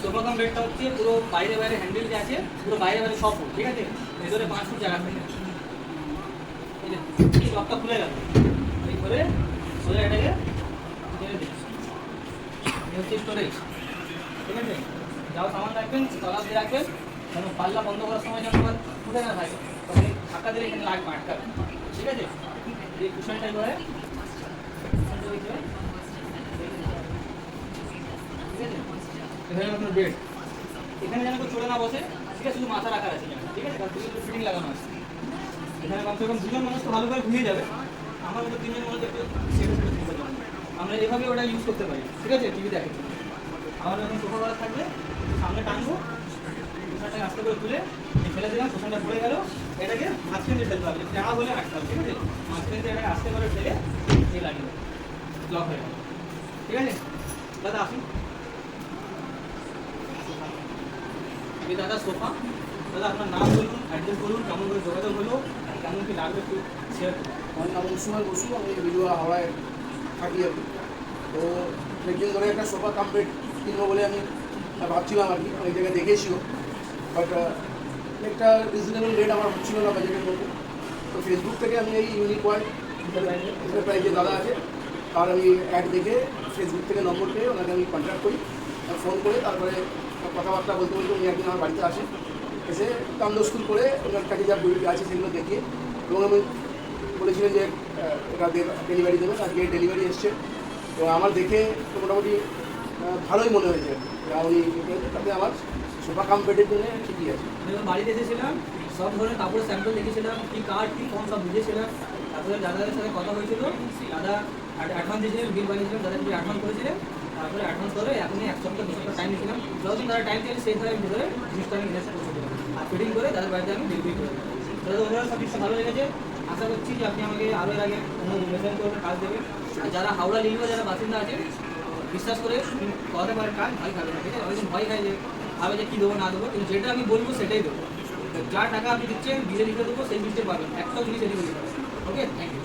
Sofa cum বেডটা হচ্ছে পুরো বাইরে বাইরে হ্যান্ডেল যে আছে পুরো বাইরে বাইরে সব ঠিক আছে, ভেতরে 5 ফুট জায়গা থাকে। এই যে এই লকটা খুলে গেল, এই করে সোজা এটাকে ছেড়ে দিন। এই হচ্ছে স্টোরেজ, ঠিক আছে। যাও সামান রাখবেন তলা দিয়ে রাখবেন, যেন পাল্লা বন্ধ করার সময় যেন আবার ফুটে না থাকে, তখন ধাক্কা দিলে এখানে লাগবে আটকাবে, ঠিক আছে। এই কুশনটা করে ঠিক আছে, এখানে আপনার বেড, এখানে যেন কেউ চলে না বসে, ঠিক আছে, শুধু মাথা রাখার আছে, ঠিক আছে, কারণ দুটো ফিটিং লাগানো আছে। এখানে কমসে কম 2 জন মানুষ তো ভালো করে ঘুমিয়ে যাবে, আমার মতো 3 জন মানুষ একটু সেটা সেটা ঘুমতে যাবে। আমরা এভাবে ওটা ইউজ করতে পারি, ঠিক আছে, টিভি দেখে। আমার যখন সোফা করা থাকবে সামনে টানবো, কুশনটাকে আস্তে করে তুলে ফেলে দিলাম, কুশনটা পড়ে গেল, এটাকে মাঝখান দিয়ে ফেলতে হবে, টানা হলে আটকে হবে, ঠিক আছে। মাঝখান দিয়ে এটাকে আস্তে করে ফেলে এই লাগিয়ে লক হয়ে গেল, ঠিক আছে। দাদা আসুন, এই দাদা সোফা। দাদা আপনার নাম বলুন, অ্যাড্রেস বলুন, কেমন করে যোগাযোগ হলো, কেমন কি লাগবে একটু শেয়ার করুন। আমার নাম উসমান বসু, আমি বিলুয়া হাওড়ায় থাকি আর কি। তো অনেকদিন ধরে একটা সোফা কাম বেড কিনবো বলে আমি ভাবছিলাম আর কি, অনেক জায়গায় দেখেছিও, বাট একটা রিজনেবল রেট আমার হচ্ছিল না বাজেটের মধ্যে। তো ফেসবুক থেকে আমি এই ইউনিক ওয়ার্ল্ড এন্টারপ্রাইজ যে দাদা আছে তার আমি অ্যাড দেখে ফেসবুক থেকে নম্বর পেয়ে ওনাকে আমি কন্ট্যাক্ট করি, ফোন করে তারপরে কথাবার্তা বলতে বলতে উনি একদিন আমার বাড়িতে আসেন, এসে দাম দস্তুর করে ওনার কাছে যা বই আছে সেগুলো দেখিয়ে, এবং আমি বলেছিলেন যে এটা ডেলিভারি দেবেন, আজকে ডেলিভারি এসছে। তো আমার দেখে তো মোটামুটি ভালোই মনে হয়েছে, উনি তাতে আমার সোফা কাম বেডের জন্য ঠিকই আছে। বাড়িতে এসেছিলাম, সব ধরনের কাপড়ের স্যাম্পল দেখেছিলাম, কি কাঠ কি কম সব বুঝেছিলাম। তারপরে দাদাদের সাথে কথা হয়েছিল, দাদা অ্যাডভান্স দিয়েছিলেন, বিল বানিয়েছিলেন, দাদা কিছু অ্যাডভান্স করেছিলেন। তারপরে অ্যাডভান্স করে এখনই 1 সপ্তাহ 2 সপ্তাহ টাইম দিয়েছিলাম, যতদিন তারা টাইম চাইলে সেই টাইম ভিতরে জিনিসটা আমি ইনভেস্ট করতে দিলাম, আর ফিটিং করে তাদের বাড়িতে আমি ডেলিভারি করে দিলাম। দাদা ওনারা সব জিনিসটা ভালো লেগেছে, আশা করছি যে আপনি আমাকে আরও এর আগে অন্য মেশিন করে কাজ দেবেন। আর যারা হাওড়া লিলুয়া যারা বাসিন্দা আছে, বিশ্বাস করে করাতে পারে কাজ, ভয় খাবে না, ঠিক আছে। অনেকদিন ভয় খায় যে ভাবে যে কী দেবো না দেবো, কিন্তু যেটা আমি বলবো সেটাই দেবো। যা টাকা আপনি দিচ্ছেন বিলে লিখে দেবো, সেই জিনিসটাই পাবেন, একটাও জিনিস এদিকে দিতে পারবেন। ওকে, থ্যাংক ইউ।